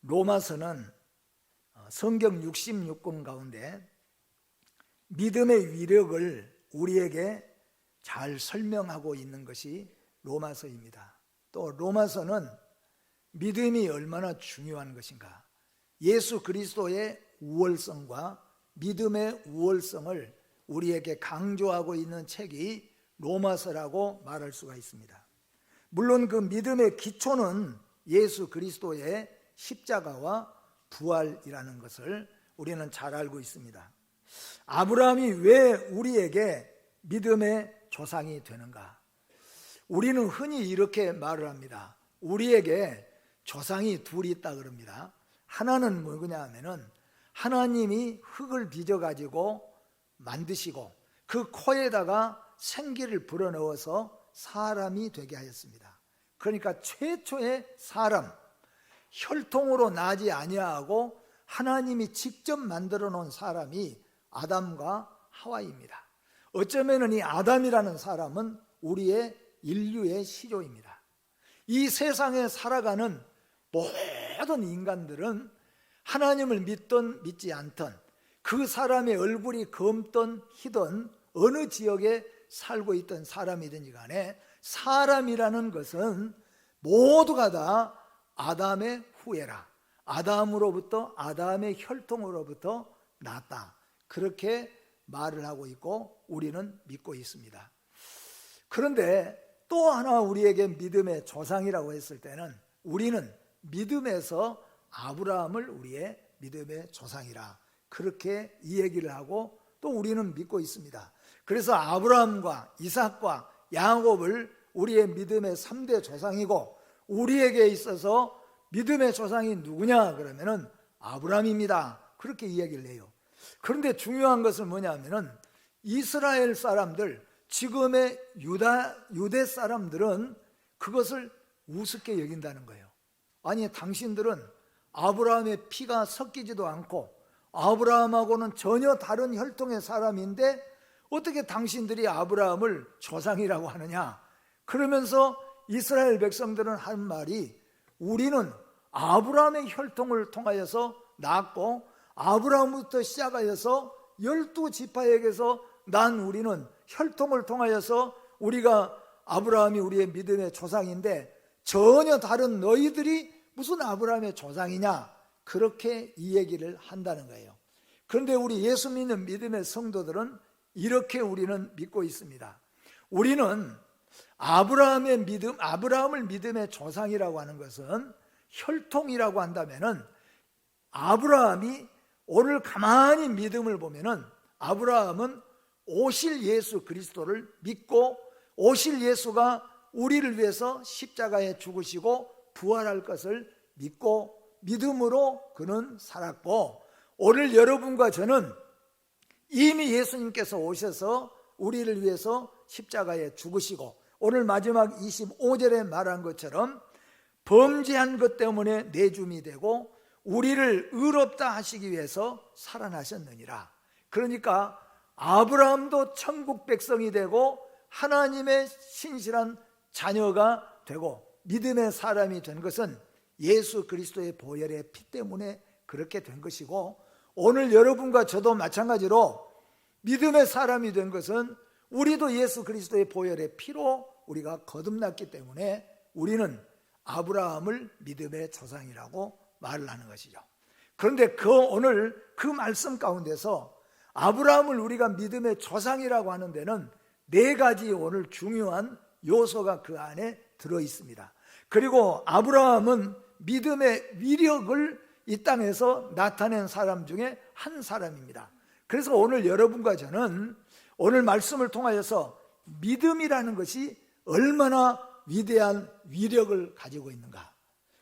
로마서는 성경 66권 가운데 믿음의 위력을 우리에게 잘 설명하고 있는 것이 로마서입니다. 또 로마서는 믿음이 얼마나 중요한 것인가, 예수 그리스도의 우월성과 믿음의 우월성을 우리에게 강조하고 있는 책이 로마서라고 말할 수가 있습니다. 물론 그 믿음의 기초는 예수 그리스도의 십자가와 부활이라는 것을 우리는 잘 알고 있습니다. 아브라함이 왜 우리에게 믿음의 조상이 되는가? 우리는 흔히 이렇게 말을 합니다. 우리에게 조상이 둘이 있다 그럽니다. 하나는 뭐냐 하면은 하나님이 흙을 빚어가지고 만드시고 그 코에다가 생기를 불어넣어서 사람이 되게 하였습니다. 그러니까 최초의 사람, 혈통으로 나지 아니하고 하나님이 직접 만들어 놓은 사람이 아담과 하와입니다. 어쩌면 이 아담이라는 사람은 우리의 인류의 시조입니다. 이 세상에 살아가는 모든 인간들은 하나님을 믿든 믿지 않든 그 사람의 얼굴이 검든 희든 어느 지역에 살고 있던 사람이든지 간에 사람이라는 것은 모두가 다 아담의 후예라, 아담으로부터 아담의 혈통으로부터 났다, 그렇게 말을 하고 있고 우리는 믿고 있습니다. 그런데 또 하나 우리에게 믿음의 조상이라고 했을 때는 우리는 믿음에서 아브라함을 우리의 믿음의 조상이라 그렇게 이 얘기를 하고 또 우리는 믿고 있습니다. 그래서 아브라함과 이삭과 야곱을 우리의 믿음의 3대 조상이고 우리에게 있어서 믿음의 조상이 누구냐 그러면은 아브라함입니다, 그렇게 이야기를 해요. 그런데 중요한 것은 뭐냐면은 이스라엘 사람들, 지금의 유대 사람들은 그것을 우습게 여긴다는 거예요. 아니, 당신들은 아브라함의 피가 섞이지도 않고 아브라함하고는 전혀 다른 혈통의 사람인데 어떻게 당신들이 아브라함을 조상이라고 하느냐? 그러면서 이스라엘 백성들은 한 말이, 우리는 아브라함의 혈통을 통하여서 낳았고 아브라함부터 시작하여서 12지파에게서 난 우리는 혈통을 통하여서 우리가 아브라함이 우리의 믿음의 조상인데 전혀 다른 너희들이 무슨 아브라함의 조상이냐, 그렇게 이 얘기를 한다는 거예요. 그런데 우리 예수 믿는 믿음의 성도들은 이렇게 우리는 믿고 있습니다. 우리는 아브라함의 믿음, 아브라함을 믿음의 조상이라고 하는 것은 혈통이라고 한다면은 아브라함이 오늘 가만히 믿음을 보면은 아브라함은 오실 예수 그리스도를 믿고 오실 예수가 우리를 위해서 십자가에 죽으시고 부활할 것을 믿고 믿음으로 그는 살았고, 오늘 여러분과 저는 이미 예수님께서 오셔서 우리를 위해서 십자가에 죽으시고 오늘 마지막 25절에 말한 것처럼 범죄한 것 때문에 내줌이 되고 우리를 의롭다 하시기 위해서 살아나셨느니라. 그러니까 아브라함도 천국 백성이 되고 하나님의 신실한 자녀가 되고 믿음의 사람이 된 것은 예수 그리스도의 보혈의 피 때문에 그렇게 된 것이고, 오늘 여러분과 저도 마찬가지로 믿음의 사람이 된 것은 우리도 예수 그리스도의 보혈의 피로 우리가 거듭났기 때문에 우리는 아브라함을 믿음의 조상이라고 말을 하는 것이죠. 그런데 오늘 그 말씀 가운데서 아브라함을 우리가 믿음의 조상이라고 하는 데는 4가지 오늘 중요한 요소가 그 안에 들어 있습니다. 그리고 아브라함은 믿음의 위력을 이 땅에서 나타낸 사람 중에 한 사람입니다. 그래서 오늘 여러분과 저는 오늘 말씀을 통하여서 믿음이라는 것이 얼마나 위대한 위력을 가지고 있는가,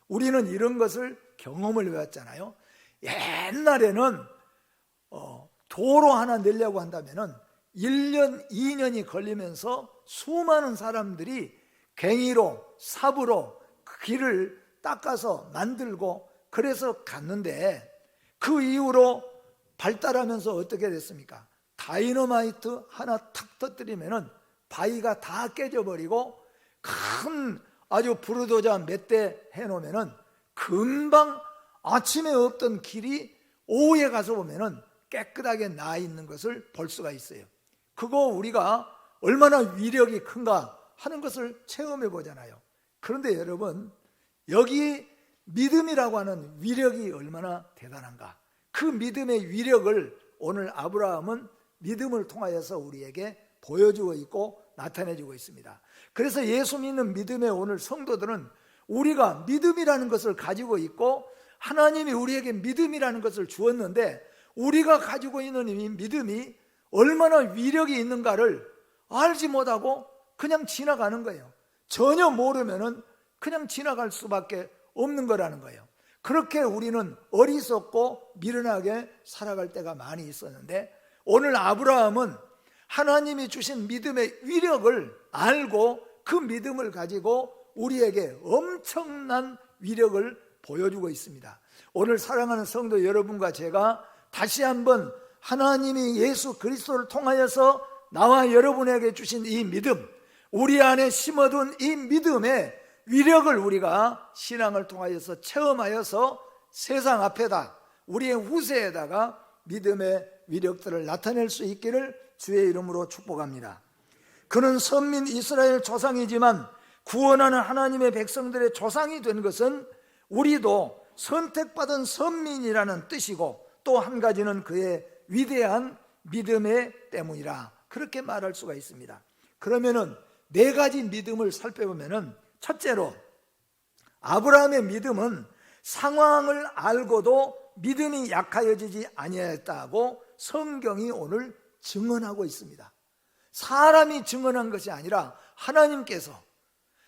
우리는 이런 것을 경험을 해왔잖아요. 옛날에는 도로 하나 내려고 한다면은 1년, 2년이 걸리면서 수많은 사람들이 갱이로, 삽으로 그 길을 닦아서 만들고 그래서 갔는데, 그 이후로 발달하면서 어떻게 됐습니까? 다이너마이트 하나 탁 터뜨리면은 바위가 다 깨져버리고 큰 아주 부르도자 몇 대 해놓으면은 금방 아침에 없던 길이 오후에 가서 보면은 깨끗하게 나 있는 것을 볼 수가 있어요. 그거 우리가 얼마나 위력이 큰가 하는 것을 체험해 보잖아요. 그런데 여러분, 여기 믿음이라고 하는 위력이 얼마나 대단한가. 그 믿음의 위력을 오늘 아브라함은 믿음을 통하여서 우리에게 보여주고 있고 나타내주고 있습니다. 그래서 예수 믿는 믿음의 오늘 성도들은 우리가 믿음이라는 것을 가지고 있고 하나님이 우리에게 믿음이라는 것을 주었는데 우리가 가지고 있는 이 믿음이 얼마나 위력이 있는가를 알지 못하고 그냥 지나가는 거예요. 전혀 모르면은 그냥 지나갈 수밖에 없는 거라는 거예요. 그렇게 우리는 어리석고 미련하게 살아갈 때가 많이 있었는데 오늘 아브라함은 하나님이 주신 믿음의 위력을 알고 그 믿음을 가지고 우리에게 엄청난 위력을 보여주고 있습니다. 오늘 사랑하는 성도 여러분과 제가 다시 한번 하나님이 예수 그리스도를 통하여서 나와 여러분에게 주신 이 믿음, 우리 안에 심어둔 이 믿음의 위력을 우리가 신앙을 통하여서 체험하여서 세상 앞에다 우리의 후세에다가 믿음의 위력들을 나타낼 수 있기를 주의 이름으로 축복합니다. 그는 선민 이스라엘 조상이지만 구원하는 하나님의 백성들의 조상이 된 것은 우리도 선택받은 선민이라는 뜻이고 또 한 가지는 그의 위대한 믿음의 때문이라 그렇게 말할 수가 있습니다. 그러면은 네 가지 믿음을 살펴보면은 첫째로 아브라함의 믿음은 상황을 알고도 믿음이 약하여지지 아니하였다고 성경이 오늘 증언하고 있습니다. 사람이 증언한 것이 아니라 하나님께서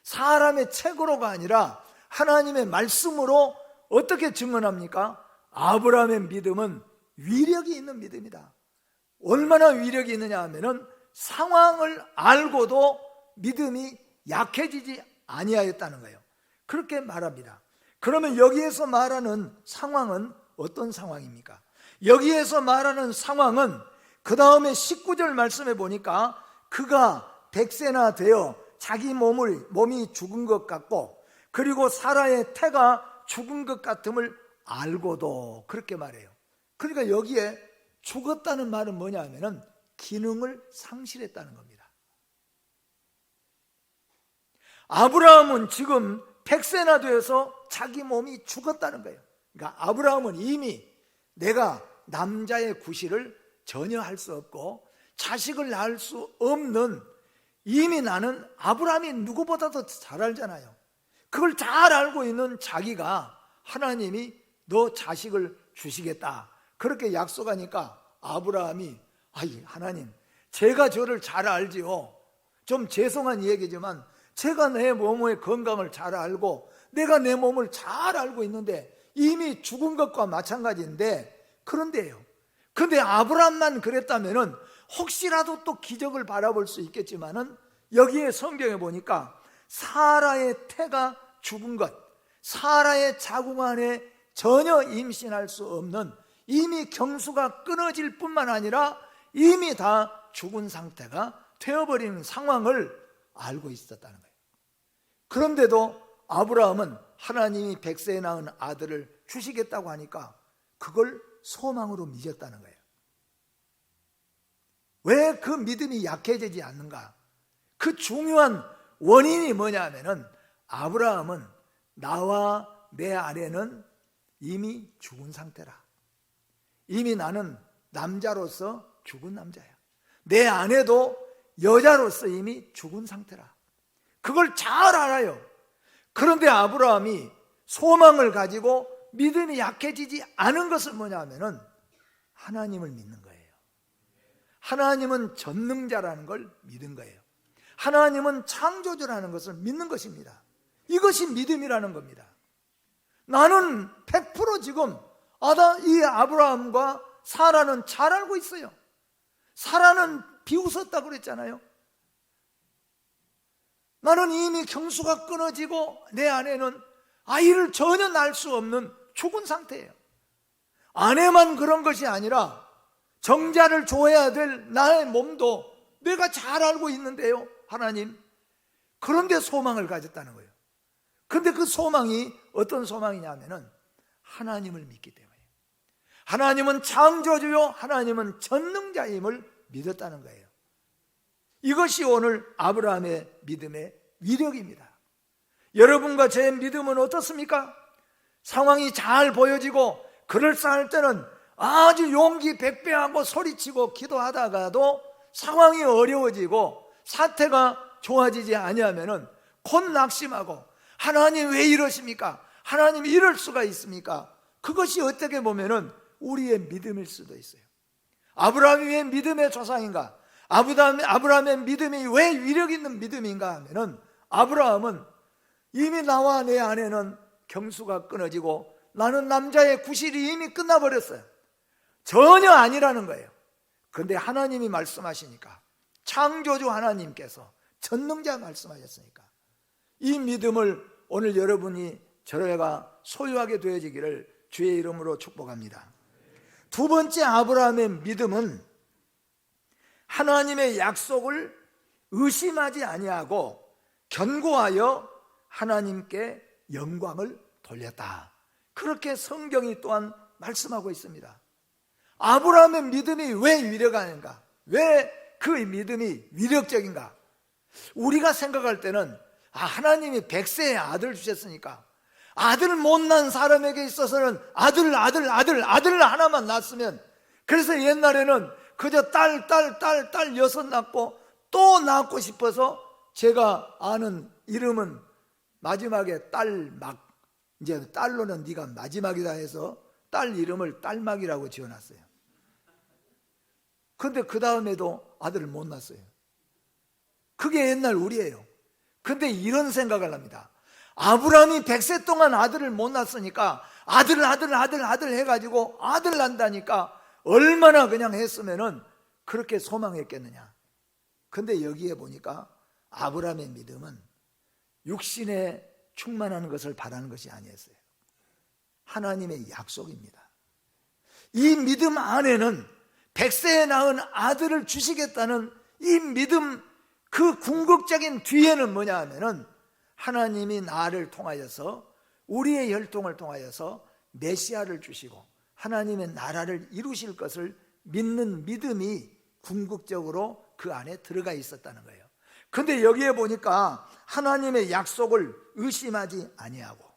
사람의 책으로가 아니라 하나님의 말씀으로 어떻게 증언합니까? 아브라함의 믿음은 위력이 있는 믿음이다. 얼마나 위력이 있느냐 하면은 상황을 알고도 믿음이 약해지지 아니하였다는 거예요. 그렇게 말합니다. 그러면 여기에서 말하는 상황은 어떤 상황입니까? 여기에서 말하는 상황은 그 다음에 19절 말씀에 보니까 그가 100세나 되어 자기 몸이 죽은 것 같고 그리고 사라의 태가 죽은 것 같음을 알고도 그렇게 말해요. 그러니까 여기에 죽었다는 말은 뭐냐 하면은 기능을 상실했다는 겁니다. 아브라함은 지금 100세나 되어서 자기 몸이 죽었다는 거예요. 그러니까 아브라함은 이미 내가 남자의 구실을 전혀 할 수 없고 자식을 낳을 수 없는 이미 나는 아브라함이 누구보다도 잘 알잖아요. 그걸 잘 알고 있는 자기가 하나님이 너 자식을 주시겠다 그렇게 약속하니까 아브라함이 아이 하나님 제가 저를 잘 알지요. 좀 죄송한 얘기지만 제가 내 몸의 건강을 잘 알고 내가 내 몸을 잘 알고 있는데 이미 죽은 것과 마찬가지인데 그런데요. 그런데 아브라함만 그랬다면은 혹시라도 또 기적을 바라볼 수 있겠지만은 여기에 성경에 보니까 사라의 태가 죽은 것, 사라의 자궁 안에 전혀 임신할 수 없는 이미 경수가 끊어질 뿐만 아니라 이미 다 죽은 상태가 되어버리는 상황을 알고 있었다는 거예요. 그런데도 아브라함은 하나님이 100세에 낳은 아들을 주시겠다고 하니까 그걸 소망으로 믿었다는 거예요. 왜 그 믿음이 약해지지 않는가? 그 중요한 원인이 뭐냐 하면은 아브라함은 나와 내 아내는 이미 죽은 상태라. 이미 나는 남자로서 죽은 남자야. 내 아내도 여자로서 이미 죽은 상태라. 그걸 잘 알아요. 그런데 아브라함이 소망을 가지고 믿음이 약해지지 않은 것은 뭐냐 하면은 하나님을 믿는 거예요. 하나님은 전능자라는 걸 믿은 거예요. 하나님은 창조주라는 것을 믿는 것입니다. 이것이 믿음이라는 겁니다. 나는 100% 지금 이 아브라함과 사라는 잘 알고 있어요. 사라는 비웃었다고 그랬잖아요. 나는 이미 경수가 끊어지고 내 아내는 아이를 전혀 낳을 수 없는 죽은 상태예요. 아내만 그런 것이 아니라 정자를 줘야 될 나의 몸도 내가 잘 알고 있는데요, 하나님. 그런데 소망을 가졌다는 거예요. 그런데 그 소망이 어떤 소망이냐면은 하나님을 믿기 때문에. 하나님은 창조주요 하나님은 전능자임을 믿었다는 거예요. 이것이 오늘 아브라함의 믿음의 위력입니다. 여러분과 제 믿음은 어떻습니까? 상황이 잘 보여지고 그럴싸할 때는 아주 용기 백배하고 소리치고 기도하다가도 상황이 어려워지고 사태가 좋아지지 아니하면은 곧 낙심하고 하나님 왜 이러십니까? 하나님 이럴 수가 있습니까? 그것이 어떻게 보면은 우리의 믿음일 수도 있어요. 아브라함이 왜 믿음의 조상인가? 아브라함의 믿음이 왜 위력 있는 믿음인가 하면은 아브라함은 이미 나와 내 아내는 경수가 끊어지고 나는 남자의 구실이 이미 끝나버렸어요. 전혀 아니라는 거예요. 그런데 하나님이 말씀하시니까, 창조주 하나님께서 전능자 말씀하셨으니까 이 믿음을 오늘 여러분이 저희가 소유하게 되어지기를 주의 이름으로 축복합니다. 두 번째 아브라함의 믿음은 하나님의 약속을 의심하지 아니하고 견고하여 하나님께 영광을 돌렸다. 그렇게 성경이 또한 말씀하고 있습니다. 아브라함의 믿음이 왜 위력하는가? 왜 그 믿음이 위력적인가? 우리가 생각할 때는 하나님이 100세의 아들 주셨으니까 아들 못난 사람에게 있어서는 아들 하나만 낳았으면, 그래서 옛날에는 그저 딸 6 낳고 또 낳고 싶어서 제가 아는 이름은 마지막에 이제 딸로는 네가 마지막이다 해서 딸 이름을 딸막이라고 지어놨어요. 근데 그 다음에도 아들을 못 낳았어요. 그게 옛날 우리예요. 근데 이런 생각을 합니다. 아브라함이 100세 동안 아들을 못 낳았으니까 아들 해가지고 아들 난다니까 얼마나 그냥 했으면은 그렇게 소망했겠느냐. 근데 여기에 보니까 아브라함의 믿음은 육신에 충만하는 것을 바라는 것이 아니었어요. 하나님의 약속입니다. 이 믿음 안에는 100세에 낳은 아들을 주시겠다는 이 믿음, 그 궁극적인 뒤에는 뭐냐 하면은 하나님이 나를 통하여서, 우리의 혈통을 통하여서 메시아를 주시고 하나님의 나라를 이루실 것을 믿는 믿음이 궁극적으로 그 안에 들어가 있었다는 거예요. 그런데 여기에 보니까 하나님의 약속을 의심하지 아니하고,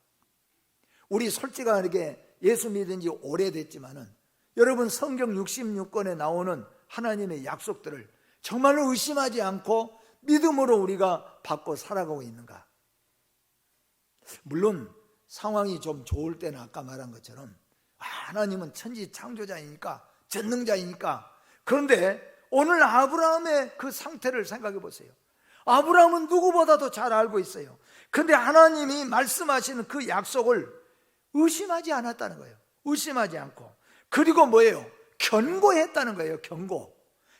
우리 솔직하게 예수 믿은 지 오래됐지만은 여러분 성경 66권에 나오는 하나님의 약속들을 정말로 의심하지 않고 믿음으로 우리가 받고 살아가고 있는가? 물론 상황이 좀 좋을 때는 아까 말한 것처럼 하나님은 천지 창조자이니까 전능자이니까. 그런데 오늘 아브라함의 그 상태를 생각해 보세요. 아브라함은 누구보다도 잘 알고 있어요. 그런데 하나님이 말씀하시는 그 약속을 의심하지 않았다는 거예요. 의심하지 않고. 그리고 뭐예요? 견고했다는 거예요.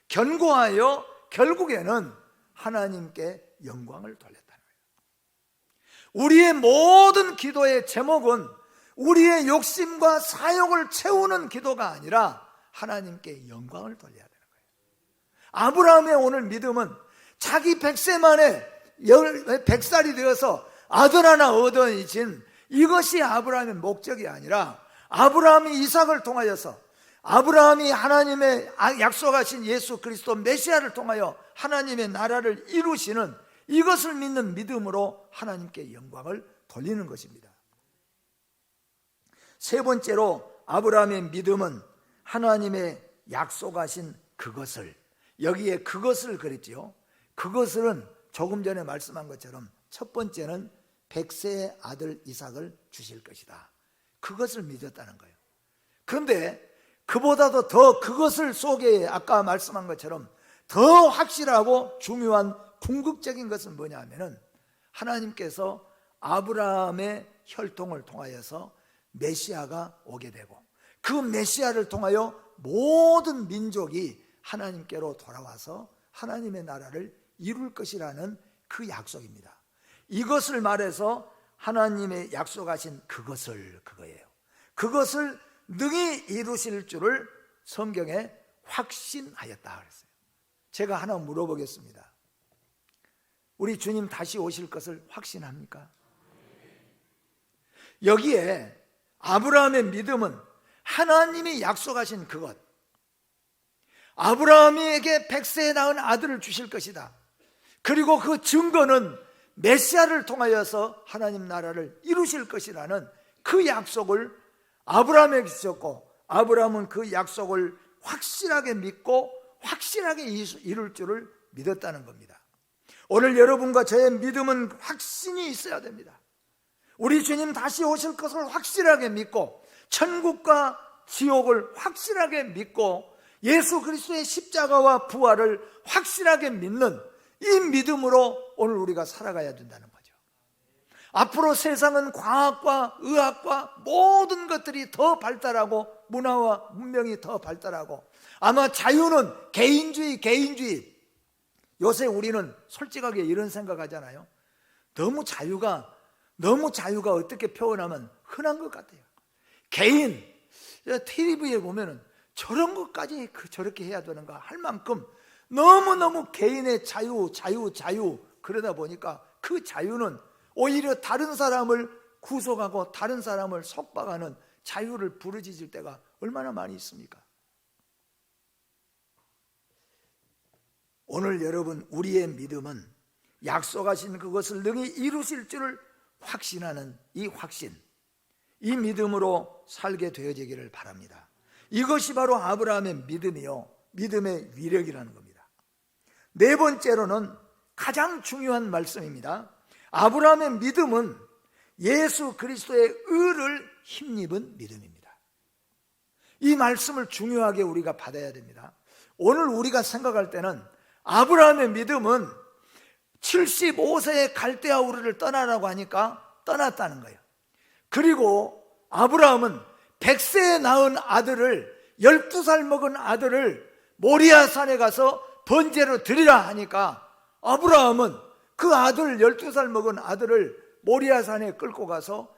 견고하여 결국에는 하나님께 영광을 돌렸다는 거예요. 우리의 모든 기도의 제목은 우리의 욕심과 사욕을 채우는 기도가 아니라 하나님께 영광을 돌려야 되는 거예요. 아브라함의 오늘 믿음은 자기 100세 만에 100살이 되어서 아들 하나 얻어진 이것이 아브라함의 목적이 아니라, 아브라함이 이삭을 통하여서, 아브라함이 하나님의 약속하신 예수 그리스도 메시아를 통하여 하나님의 나라를 이루시는 이것을 믿는 믿음으로 하나님께 영광을 돌리는 것입니다. 세 번째로 아브라함의 믿음은 하나님의 약속하신 그것을, 여기에 그것을 그랬지요. 그것은 조금 전에 말씀한 것처럼 첫 번째는 100세의 아들 이삭을 주실 것이다. 그것을 믿었다는 거예요. 그런데 그보다도 더 그것을 속에 아까 말씀한 것처럼 더 확실하고 중요한 궁극적인 것은 뭐냐 하면은 하나님께서 아브라함의 혈통을 통하여서 메시아가 오게 되고 그 메시아를 통하여 모든 민족이 하나님께로 돌아와서 하나님의 나라를 이룰 것이라는 그 약속입니다. 이것을 말해서 하나님의 약속하신 그거예요. 그것을 능히 이루실 줄을 성경에 확신하였다 그랬어요. 제가 하나 물어보겠습니다. 우리 주님 다시 오실 것을 확신합니까? 여기에 아브라함의 믿음은 하나님이 약속하신 그것, 아브라함에게 100세에 낳은 아들을 주실 것이다. 그리고 그 증거는 메시아를 통하여서 하나님 나라를 이루실 것이라는 그 약속을 아브라함에게 주셨고, 아브라함은 그 약속을 확실하게 믿고 확실하게 이룰 줄을 믿었다는 겁니다. 오늘 여러분과 저의 믿음은 확신이 있어야 됩니다. 우리 주님 다시 오실 것을 확실하게 믿고, 천국과 지옥을 확실하게 믿고, 예수 그리스도의 십자가와 부활을 확실하게 믿는 이 믿음으로 오늘 우리가 살아가야 된다는 거죠. 앞으로 세상은 과학과 의학과 모든 것들이 더 발달하고, 문화와 문명이 더 발달하고, 아마 자유는 개인주의. 요새 우리는 솔직하게 이런 생각하잖아요. 너무 자유가 어떻게 표현하면 흔한 것 같아요. 개인, TV에 보면은 저런 것까지 저렇게 해야 되는가 할 만큼 너무너무 개인의 자유 그러다 보니까 그 자유는 오히려 다른 사람을 구속하고 다른 사람을 속박하는 자유를 부르짖을 때가 얼마나 많이 있습니까? 오늘 여러분, 우리의 믿음은 약속하신 그것을 능히 이루실 줄을 확신하는 이 확신, 이 믿음으로 살게 되어지기를 바랍니다. 이것이 바로 아브라함의 믿음이요, 믿음의 위력이라는 겁니다. 네 번째로는 가장 중요한 말씀입니다. 아브라함의 믿음은 예수 그리스도의 의를 힘입은 믿음입니다. 이 말씀을 중요하게 우리가 받아야 됩니다. 오늘 우리가 생각할 때는 아브라함의 믿음은 75세에 갈대아 우르를 떠나라고 하니까 떠났다는 거예요. 그리고 아브라함은 100세에 낳은 아들을, 12살 먹은 아들을 모리아 산에 가서 번제로 드리라 하니까 아브라함은 그 아들, 12살 먹은 아들을 모리아 산에 끌고 가서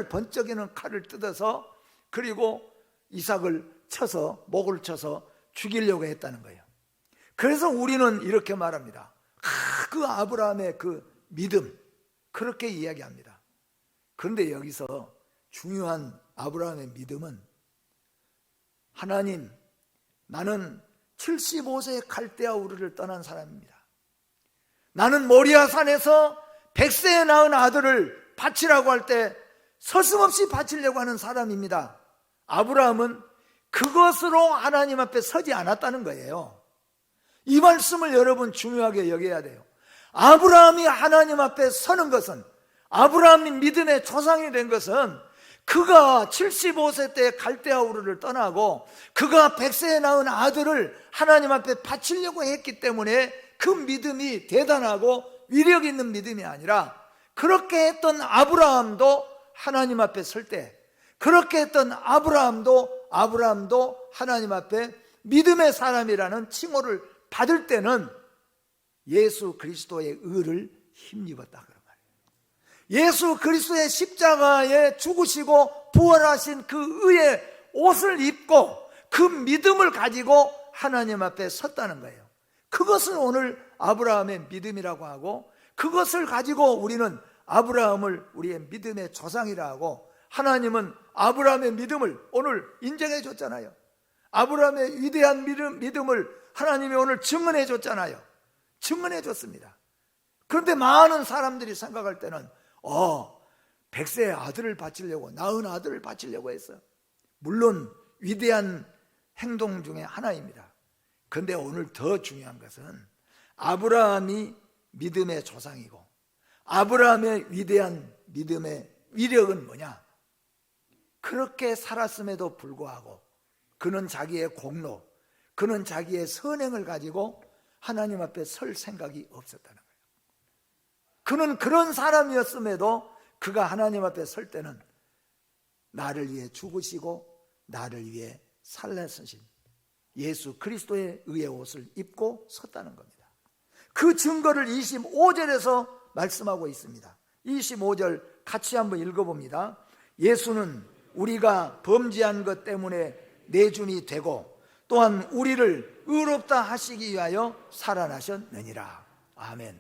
번쩍이는 칼을 뜯어서, 그리고 이삭을 쳐서, 목을 쳐서 죽이려고 했다는 거예요. 그래서 우리는 이렇게 말합니다. 그 아브라함의 그 믿음, 그렇게 이야기합니다. 그런데 여기서 중요한 아브라함의 믿음은, 하나님, 나는 75세에 갈대아 우르를 떠난 사람입니다. 나는 모리아 산에서 100세에 낳은 아들을 바치라고 할 때 서슴없이 바치려고 하는 사람입니다. 아브라함은 그것으로 하나님 앞에 서지 않았다는 거예요. 이 말씀을 여러분 중요하게 여겨야 돼요. 아브라함이 하나님 앞에 서는 것은, 아브라함이 믿음의 조상이 된 것은, 그가 75세 때 갈대아 우르를 떠나고 그가 100세에 낳은 아들을 하나님 앞에 바치려고 했기 때문에 그 믿음이 대단하고 위력 있는 믿음이 아니라, 그렇게 했던 아브라함도 하나님 앞에 설 때, 그렇게 했던 아브라함도 하나님 앞에 믿음의 사람이라는 칭호를 받을 때는 예수 그리스도의 의를 힘입었다 그런 말이에요. 예수 그리스도의 십자가에 죽으시고 부활하신 그 의의 옷을 입고 그 믿음을 가지고 하나님 앞에 섰다는 거예요. 그것을 오늘 아브라함의 믿음이라고 하고, 그것을 가지고 우리는 아브라함을 우리의 믿음의 조상이라 하고, 하나님은 아브라함의 믿음을 오늘 인정해 줬잖아요. 아브라함의 위대한 믿음을 하나님이 오늘 증언해 줬잖아요. 증언해 줬습니다. 그런데 많은 사람들이 생각할 때는 100세의 아들을 바치려고, 낳은 아들을 바치려고 했어요. 물론 위대한 행동 중에 하나입니다. 그런데 오늘 더 중요한 것은 아브라함이 믿음의 조상이고, 아브라함의 위대한 믿음의 위력은 뭐냐? 그렇게 살았음에도 불구하고 그는 자기의 공로, 그는 자기의 선행을 가지고 하나님 앞에 설 생각이 없었다는 거예요. 그는 그런 사람이었음에도 그가 하나님 앞에 설 때는 나를 위해 죽으시고 나를 위해 살라서신 예수 그리스도의 의의 옷을 입고 섰다는 겁니다. 그 증거를 25절에서 말씀하고 있습니다. 25절 같이 한번 읽어봅니다. 예수는 우리가 범죄한 것 때문에 내준이 되고 또한 우리를 의롭다 하시기 위하여 살아나셨느니라. 아멘.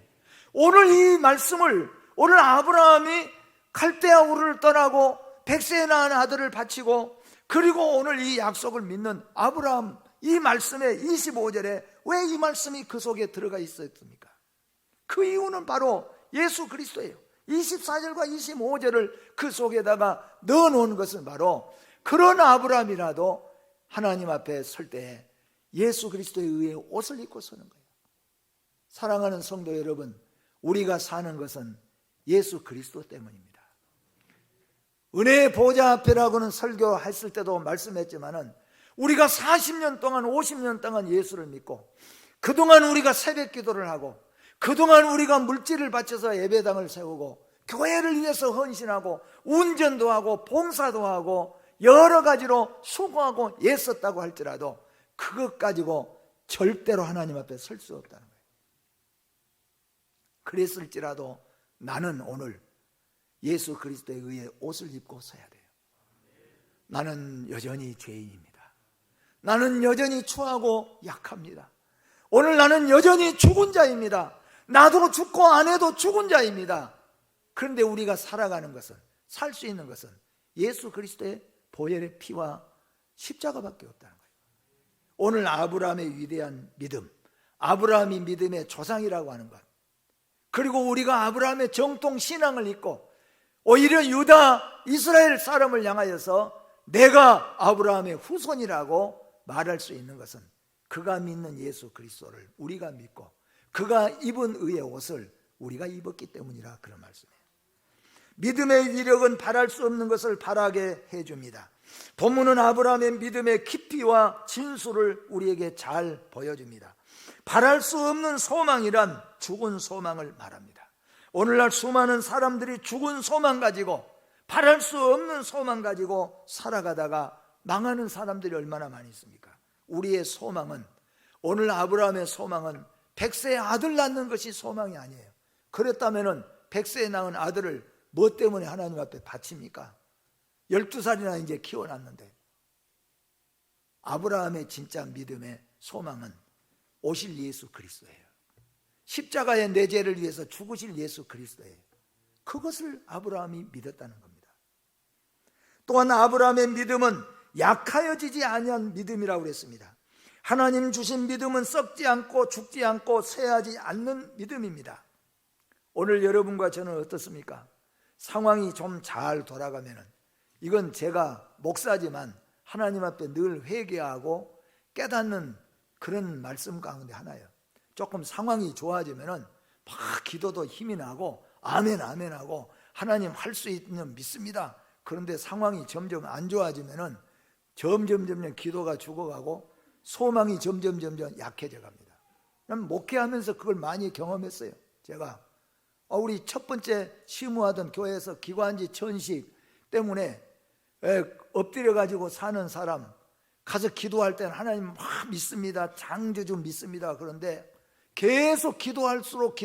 오늘 이 말씀을, 오늘 아브라함이 갈대아 우르를 떠나고 100세에 낳은 아들을 바치고, 그리고 오늘 이 약속을 믿는 아브라함, 이 말씀의 25절에 왜 이 말씀이 그 속에 들어가 있었습니까? 그 이유는 바로 예수 그리스도예요. 24절과 25절을 그 속에다가 넣어놓은 것은 바로 그런 아브라함이라도 하나님 앞에 설 때에 예수 그리스도에 의해 옷을 입고 서는 거예요. 사랑하는 성도 여러분, 우리가 사는 것은 예수 그리스도 때문입니다. 은혜의 보좌 앞에라고는 설교했을 때도 말씀했지만은, 우리가 40년 동안 50년 동안 예수를 믿고, 그동안 우리가 새벽 기도를 하고, 그동안 우리가 물질을 바쳐서 예배당을 세우고, 교회를 위해서 헌신하고, 운전도 하고, 봉사도 하고, 여러 가지로 수고하고 애썼다고 할지라도 그것 가지고 절대로 하나님 앞에 설 수 없다는 거예요. 그랬을지라도 나는 오늘 예수 그리스도에 의해 옷을 입고 서야 돼요. 나는 여전히 죄인입니다. 나는 여전히 추하고 약합니다. 오늘 나는 여전히 죽은 자입니다. 나도 죽고 안 해도 죽은 자입니다. 그런데 우리가 살아가는 것은, 살 수 있는 것은 예수 그리스도의 보혈의 피와 십자가밖에 없다는 거예요. 오늘 아브라함의 위대한 믿음, 아브라함이 믿음의 조상이라고 하는 것, 그리고 우리가 아브라함의 정통 신앙을 잊고 오히려 유다 이스라엘 사람을 향하여서 내가 아브라함의 후손이라고 말할 수 있는 것은 그가 믿는 예수 그리스도를 우리가 믿고 그가 입은 의의 옷을 우리가 입었기 때문이라, 그런 말씀이에요. 믿음의 위력은 바랄 수 없는 것을 바라게 해줍니다. 본문은 아브라함의 믿음의 깊이와 진수를 우리에게 잘 보여줍니다. 바랄 수 없는 소망이란 죽은 소망을 말합니다. 오늘날 수많은 사람들이 죽은 소망 가지고, 바랄 수 없는 소망 가지고 살아가다가 망하는 사람들이 얼마나 많이 있습니까? 우리의 소망은, 오늘 아브라함의 소망은 100세의 아들 낳는 것이 소망이 아니에요. 그랬다면 100세에 낳은 아들을 뭐 때문에 하나님 앞에 바칩니까? 12살이나 이제 키워놨는데. 아브라함의 진짜 믿음의 소망은 오실 예수 그리스도예요. 십자가의 내 죄를 위해서 죽으실 예수 그리스도예요. 그것을 아브라함이 믿었다는 겁니다. 또한 아브라함의 믿음은 약하여지지 아니한 믿음이라고 그랬습니다. 하나님 주신 믿음은 썩지 않고 죽지 않고 쇠하지 않는 믿음입니다. 오늘 여러분과 저는 어떻습니까? 상황이 좀 잘 돌아가면은, 이건 제가 목사지만 하나님 앞에 늘 회개하고 깨닫는 그런 말씀 가운데 하나예요. 조금 상황이 좋아지면은 막 기도도 힘이 나고 아멘 아멘 하고 하나님 할 수 있는 믿습니다. 그런데 상황이 점점 안 좋아지면은 점점 기도가 죽어가고 소망이 점점 약해져 갑니다. 난 목회하면서 그걸 많이 경험했어요. 제가 우리 첫 번째 시무하던 교회에서 기관지 천식 때문에 엎드려 가지고 사는 사람 가서 기도할 때는 하나님 막 믿습니다, 창조주 믿습니다. 그런데 계속 기도할수록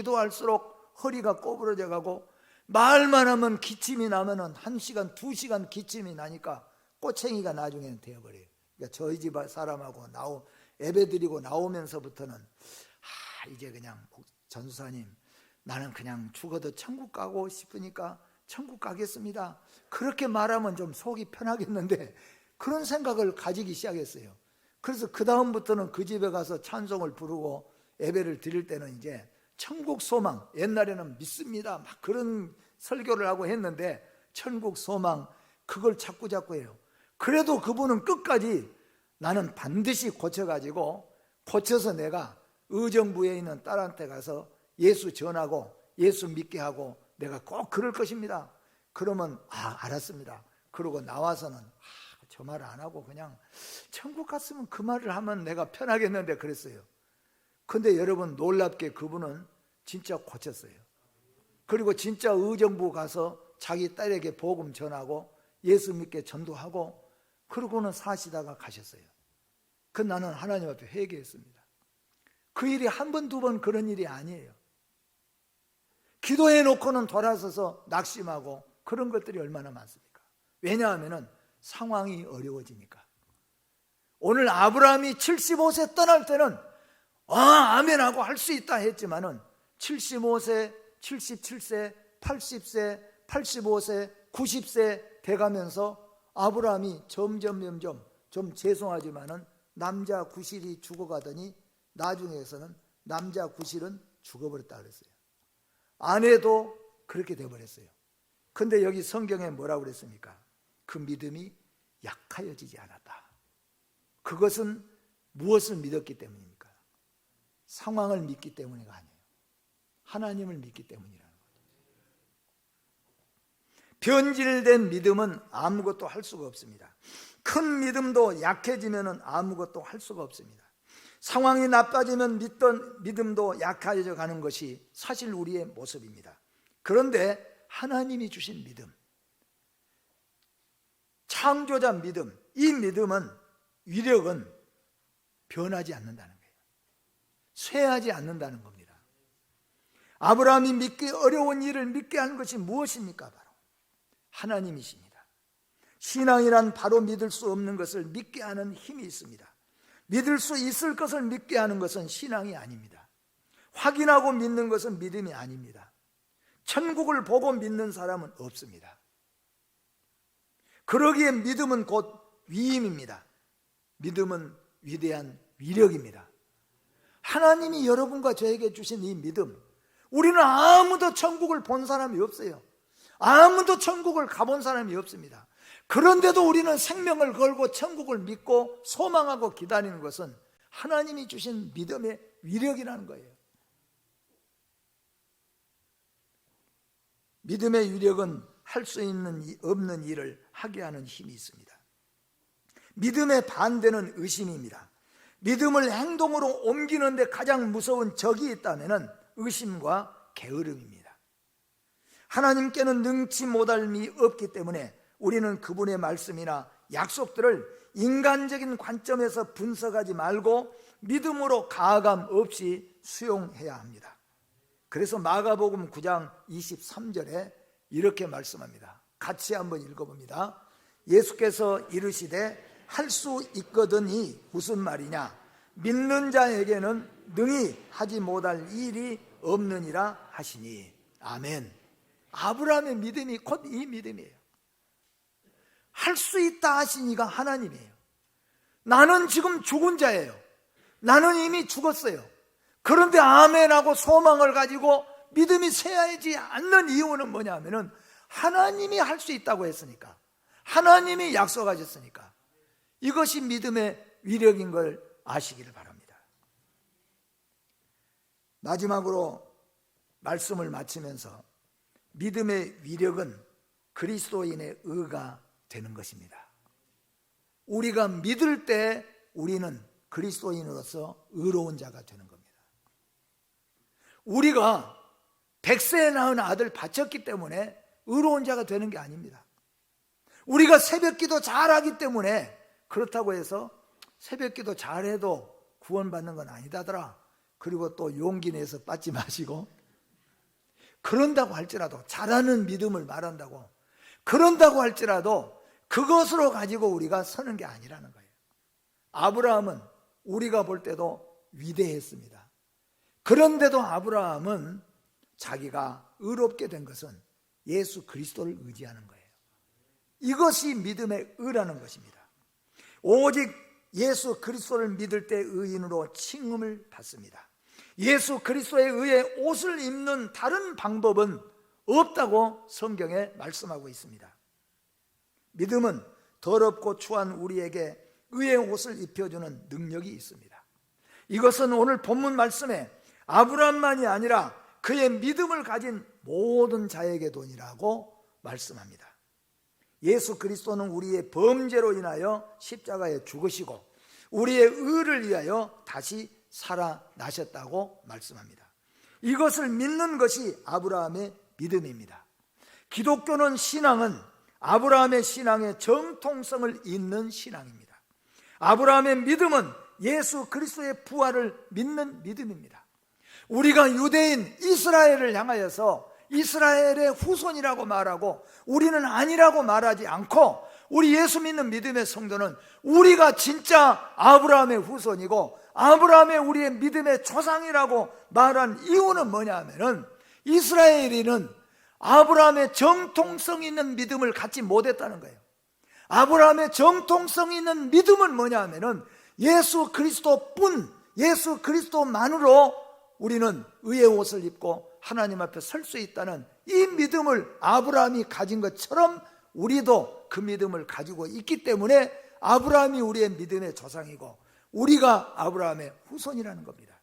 허리가 꼬부러져 가고, 말만 하면 기침이 나면은 1시간 2시간 기침이 나니까 꼬챙이가 나중에는 되어버려요. 그러니까 저희 집 사람하고 예배드리고 나오면서부터는 이제 그냥 전수사님, 나는 그냥 죽어도 천국 가고 싶으니까 천국 가겠습니다. 그렇게 말하면 좀 속이 편하겠는데 그런 생각을 가지기 시작했어요. 그래서 그 다음부터는 그 집에 가서 찬송을 부르고 예배를 드릴 때는 이제 천국 소망, 옛날에는 믿습니다 막 그런 설교를 하고 했는데 천국 소망, 그걸 자꾸 해요. 그래도 그분은 끝까지 나는 반드시 고쳐서 내가 의정부에 있는 딸한테 가서 예수 전하고 예수 믿게 하고 내가 꼭 그럴 것입니다. 그러면 알았습니다. 그러고 나와서는 저 말을 안 하고 그냥 천국 갔으면 그 말을 하면 내가 편하겠는데 그랬어요. 근데 여러분, 놀랍게 그분은 진짜 고쳤어요. 그리고 진짜 의정부 가서 자기 딸에게 복음 전하고 예수 믿게 전도하고 그러고는 사시다가 가셨어요. 나는 하나님 앞에 회개했습니다. 그 일이 한 번, 두 번 그런 일이 아니에요. 기도해 놓고는 돌아서서 낙심하고 그런 것들이 얼마나 많습니까? 왜냐하면 상황이 어려워지니까. 오늘 아브라함이 75세 떠날 때는 아멘하고 할 수 있다 했지만은 75세, 77세, 80세, 85세, 90세 돼가면서 아브라함이 점점 좀 죄송하지만은 남자 구실이 죽어가더니 나중에서는 남자 구실은 죽어버렸다 그랬어요. 아내도 그렇게 돼버렸어요. 근데 여기 성경에 뭐라고 그랬습니까? 그 믿음이 약하여지지 않았다. 그것은 무엇을 믿었기 때문입니까? 상황을 믿기 때문이가 아니에요. 하나님을 믿기 때문이라는 거죠. 변질된 믿음은 아무것도 할 수가 없습니다. 큰 믿음도 약해지면 아무것도 할 수가 없습니다. 상황이 나빠지면 믿던 믿음도 약해져 가는 것이 사실 우리의 모습입니다. 그런데 하나님이 주신 믿음, 창조자 믿음, 이 믿음은, 위력은 변하지 않는다는 거예요. 쇠하지 않는다는 겁니다. 아브라함이 믿기 어려운 일을 믿게 한 것이 무엇입니까? 바로 하나님이십니다. 신앙이란 바로 믿을 수 없는 것을 믿게 하는 힘이 있습니다. 믿을 수 있을 것을 믿게 하는 것은 신앙이 아닙니다. 확인하고 믿는 것은 믿음이 아닙니다. 천국을 보고 믿는 사람은 없습니다. 그러기에 믿음은 곧 위임입니다. 믿음은 위대한 위력입니다. 하나님이 여러분과 저에게 주신 이 믿음, 우리는 아무도 천국을 본 사람이 없어요. 아무도 천국을 가본 사람이 없습니다. 그런데도 우리는 생명을 걸고 천국을 믿고 소망하고 기다리는 것은 하나님이 주신 믿음의 위력이라는 거예요. 믿음의 위력은 할 수 없는 일을 하게 하는 힘이 있습니다. 믿음의 반대는 의심입니다. 믿음을 행동으로 옮기는데 가장 무서운 적이 있다면 의심과 게으름입니다. 하나님께는 능치 못할 미 없기 때문에 우리는 그분의 말씀이나 약속들을 인간적인 관점에서 분석하지 말고 믿음으로 가감 없이 수용해야 합니다. 그래서 마가복음 9장 23절에 이렇게 말씀합니다. 같이 한번 읽어봅니다. 예수께서 이르시되 할 수 있거든이 무슨 말이냐? 믿는 자에게는 능히 하지 못할 일이 없느니라 하시니. 아멘. 아브라함의 믿음이 곧 이 믿음이에요. 할 수 있다 하시니가 하나님이에요. 나는 지금 죽은 자예요. 나는 이미 죽었어요. 그런데 아멘하고 소망을 가지고 믿음이 쇠하지 않는 이유는 뭐냐면은 하나님이 할 수 있다고 했으니까, 하나님이 약속하셨으니까. 이것이 믿음의 위력인 걸 아시기를 바랍니다. 마지막으로 말씀을 마치면서 믿음의 위력은 그리스도인의 의가 되는 것입니다. 우리가 믿을 때 우리는 그리스도인으로서 의로운 자가 되는 겁니다. 우리가 100세에 낳은 아들 바쳤기 때문에 의로운 자가 되는 게 아닙니다. 우리가 새벽기도 잘하기 때문에, 그렇다고 해서 새벽기도 잘해도 구원받는 건 아니다더라. 그리고 또 용기 내서 빠지 마시고, 그런다고 할지라도, 잘하는 믿음을 말한다고 그런다고 할지라도 그것으로 가지고 우리가 서는 게 아니라는 거예요. 아브라함은 우리가 볼 때도 위대했습니다. 그런데도 아브라함은 자기가 의롭게 된 것은 예수 그리스도를 의지하는 거예요. 이것이 믿음의 의라는 것입니다. 오직 예수 그리스도를 믿을 때 의인으로 칭함을 받습니다. 예수 그리스도에 의해 옷을 입는 다른 방법은 없다고 성경에 말씀하고 있습니다. 믿음은 더럽고 추한 우리에게 의의 옷을 입혀주는 능력이 있습니다. 이것은 오늘 본문 말씀에 아브라함만이 아니라 그의 믿음을 가진 모든 자에게도니라고 말씀합니다. 예수 그리스도는 우리의 범죄로 인하여 십자가에 죽으시고 우리의 의를 위하여 다시 살아나셨다고 말씀합니다. 이것을 믿는 것이 아브라함의 믿음입니다. 기독교는, 신앙은 아브라함의 신앙의 정통성을 잇는 신앙입니다. 아브라함의 믿음은 예수 그리스도의 부활을 믿는 믿음입니다. 우리가 유대인 이스라엘을 향하여서 이스라엘의 후손이라고 말하고 우리는 아니라고 말하지 않고, 우리 예수 믿는 믿음의 성도는 우리가 진짜 아브라함의 후손이고 아브라함의 우리의 믿음의 조상이라고 말한 이유는 뭐냐 하면은, 이스라엘인은 아브라함의 정통성 있는 믿음을 갖지 못했다는 거예요. 아브라함의 정통성 있는 믿음은 뭐냐 하면은 예수 그리스도뿐, 예수 그리스도만으로 우리는 의의 옷을 입고 하나님 앞에 설 수 있다는 이 믿음을 아브라함이 가진 것처럼 우리도 그 믿음을 가지고 있기 때문에 아브라함이 우리의 믿음의 조상이고 우리가 아브라함의 후손이라는 겁니다.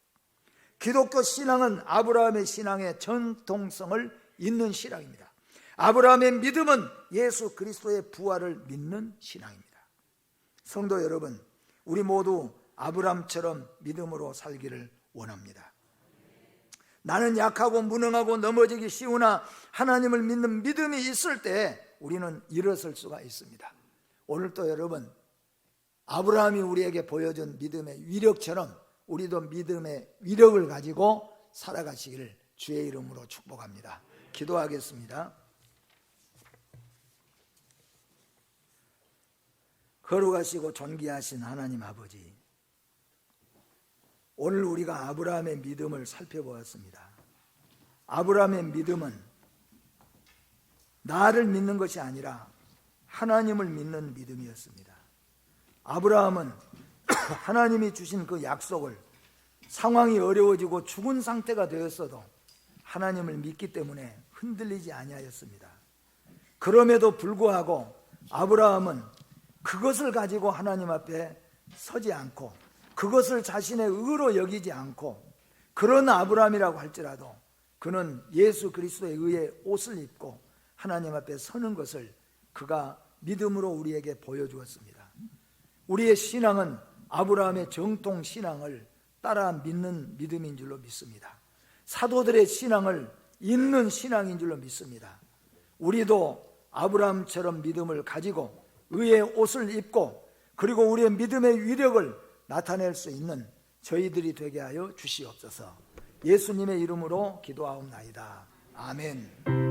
기독교 신앙은 아브라함의 신앙의 전통성을 잇는 신앙입니다. 아브라함의 믿음은 예수 그리스도의 부활을 믿는 신앙입니다. 성도 여러분, 우리 모두 아브라함처럼 믿음으로 살기를 원합니다. 나는 약하고 무능하고 넘어지기 쉬우나 하나님을 믿는 믿음이 있을 때 우리는 일어설 수가 있습니다. 오늘도 여러분, 아브라함이 우리에게 보여준 믿음의 위력처럼 우리도 믿음의 위력을 가지고 살아가시기를 주의 이름으로 축복합니다. 기도하겠습니다. 거룩하시고 존귀하신 하나님 아버지, 오늘 우리가 아브라함의 믿음을 살펴보았습니다. 아브라함의 믿음은 나를 믿는 것이 아니라 하나님을 믿는 믿음이었습니다. 아브라함은 하나님이 주신 그 약속을 상황이 어려워지고 죽은 상태가 되었어도 하나님을 믿기 때문에 흔들리지 아니하였습니다. 그럼에도 불구하고 아브라함은 그것을 가지고 하나님 앞에 서지 않고 그것을 자신의 의로 여기지 않고, 그런 아브라함이라고 할지라도 그는 예수 그리스도의 의의 옷을 입고 하나님 앞에 서는 것을 그가 믿음으로 우리에게 보여주었습니다. 우리의 신앙은 아브라함의 정통 신앙을 따라 믿는 믿음인 줄로 믿습니다. 사도들의 신앙을 잇는 신앙인 줄로 믿습니다. 우리도 아브라함처럼 믿음을 가지고 의의 옷을 입고 그리고 우리의 믿음의 위력을 나타낼 수 있는 저희들이 되게 하여 주시옵소서. 예수님의 이름으로 기도하옵나이다. 아멘.